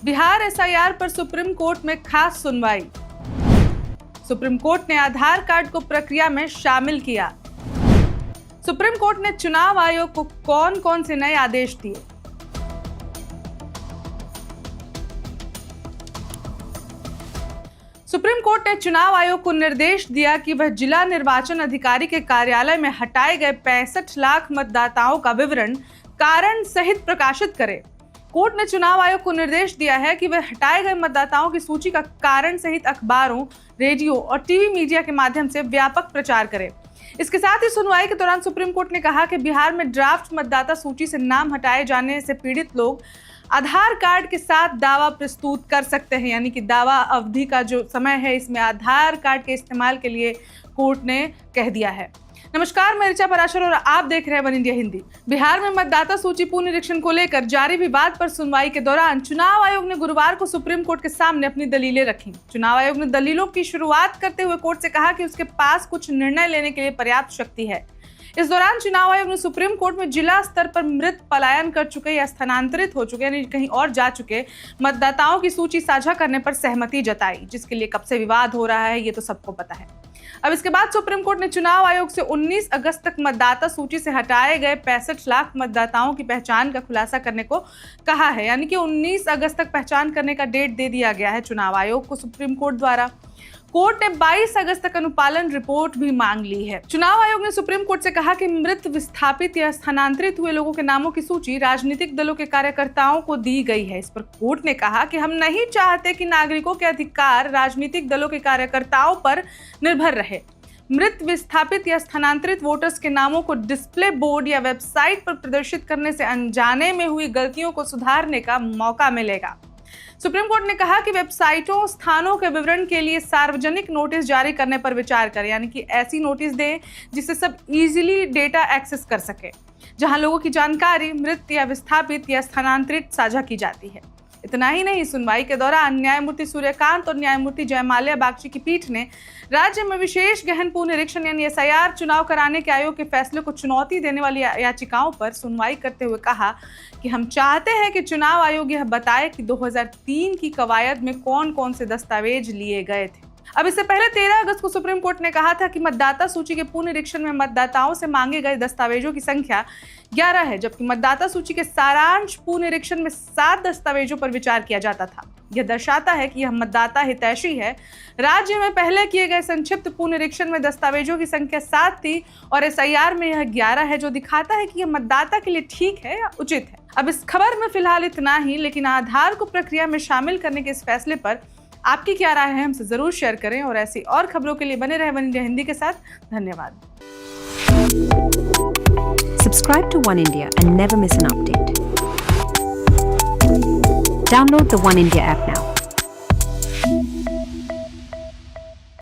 Bihar SIR पर supreme court में खास सुनवाई। सुप्रीम कोर्ट ने आधार कार्ड को प्रक्रिया में शामिल किया। सुप्रीम कोर्ट ने चुनाव आयोग को कौन कौन से नए आदेश दिए। सुप्रीम कोर्ट ने चुनाव आयोग को निर्देश दिया कि वह जिला निर्वाचन अधिकारी के कार्यालय में हटाए गए 65 लाख मतदाताओं का विवरण कारण सहित प्रकाशित करे। कोर्ट ने चुनाव आयोग को निर्देश दिया है कि वह हटाए गए मतदाताओं की सूची का कारण सहित अखबारों, रेडियो और टीवी मीडिया के माध्यम से व्यापक प्रचार करे। इसके साथ ही सुनवाई के दौरान सुप्रीम कोर्ट ने कहा कि बिहार में ड्राफ्ट मतदाता सूची से नाम हटाए जाने से पीड़ित लोग आधार कार्ड के साथ दावा प्रस्तुत कर सकते हैं, यानी कि दावा अवधि का जो समय है इसमें आधार कार्ड के इस्तेमाल के लिए कोर्ट ने कह दिया है। नमस्कार, मैं ऋचा पराशर और आप देख रहे हैं वन इंडिया हिंदी। बिहार में मतदाता सूची पुनरीक्षण को लेकर जारी विवाद पर सुनवाई के दौरान चुनाव आयोग ने गुरुवार को सुप्रीम कोर्ट के सामने अपनी दलीलें रखी। चुनाव आयोग ने दलीलों की शुरुआत करते हुए कोर्ट से कहा कि उसके पास कुछ निर्णय लेने के लिए पर्याप्त शक्ति है। इस दौरान चुनाव आयोग ने सुप्रीम कोर्ट में जिला स्तर पर मृत, पलायन कर चुके या स्थानांतरित हो चुके यानी कहीं और जा चुके मतदाताओं की सूची साझा करने पर सहमति जताई, जिसके लिए कब से विवाद हो रहा है ये तो सबको पता है। अब इसके बाद सुप्रीम कोर्ट ने चुनाव आयोग से 19 अगस्त तक मतदाता सूची से हटाए गए 65 लाख मतदाताओं की पहचान का खुलासा करने को कहा है, यानी कि 19 अगस्त तक पहचान करने का डेट दे दिया गया है चुनाव आयोग को सुप्रीम कोर्ट द्वारा। कोर्ट ने 22 अगस्त तक अनुपालन रिपोर्ट भी मांग ली है। चुनाव आयोग ने सुप्रीम कोर्ट से कहा कि मृत, विस्थापित या स्थानांतरित हुए लोगों के नामों की सूची राजनीतिक दलों के कार्यकर्ताओं को दी गई है। इस पर कोर्ट ने कहा कि हम नहीं चाहते कि नागरिकों के अधिकार राजनीतिक दलों के कार्यकर्ताओं पर निर्भर रहे। मृत, विस्थापित या स्थानांतरित वोटर्स के नामों को डिस्प्ले बोर्ड या वेबसाइट पर प्रदर्शित करने से अनजाने में हुई गलतियों को सुधारने का मौका मिलेगा। सुप्रीम कोर्ट ने कहा कि वेबसाइटों, स्थानों के विवरण के लिए सार्वजनिक नोटिस जारी करने पर विचार करें, यानी कि ऐसी नोटिस दें जिससे सब इजीली डेटा एक्सेस कर सके, जहां लोगों की जानकारी मृत या विस्थापित या स्थानांतरित साझा की जाती है। इतना ही नहीं, सुनवाई के दौरान न्यायमूर्ति सूर्यकांत और न्यायमूर्ति जयमाल्या बागची की पीठ ने राज्य में विशेष गहन पुनरीक्षण यानी एसआईआर चुनाव कराने के आयोग के फैसले को चुनौती देने वाली याचिकाओं पर सुनवाई करते हुए कहा कि हम चाहते हैं कि चुनाव आयोग यह बताए कि 2003 की कवायद में कौन कौन से दस्तावेज लिए गए थे। अब इससे पहले 13 अगस्त को सुप्रीम कोर्ट ने कहा था कि मतदाता सूची के पुनरीक्षण में मतदाताओं से मांगे गए दस्तावेजों की संख्या 11 है, जबकि मतदाता सूची के सारांश पुनरीक्षण में 7 दस्तावेजों पर विचार किया जाता था। यह दर्शाता है कि यह मतदाता हितैषी है। राज्य में पहले किए गए संक्षिप्त पुनरीक्षण में दस्तावेजों की संख्या 7 थी और एसआईआर में यह 11 है, जो दिखाता है कि यह मतदाता के लिए ठीक है या उचित है। अब इस खबर में फिलहाल इतना ही, लेकिन आधार को प्रक्रिया में शामिल करने के इस फैसले पर आपकी क्या राय है हमसे जरूर शेयर करें और ऐसी और खबरों के लिए बने रहे वन इंडिया हिंदी के साथ। धन्यवाद। Subscribe to One India and never miss an update. Download the One India app now.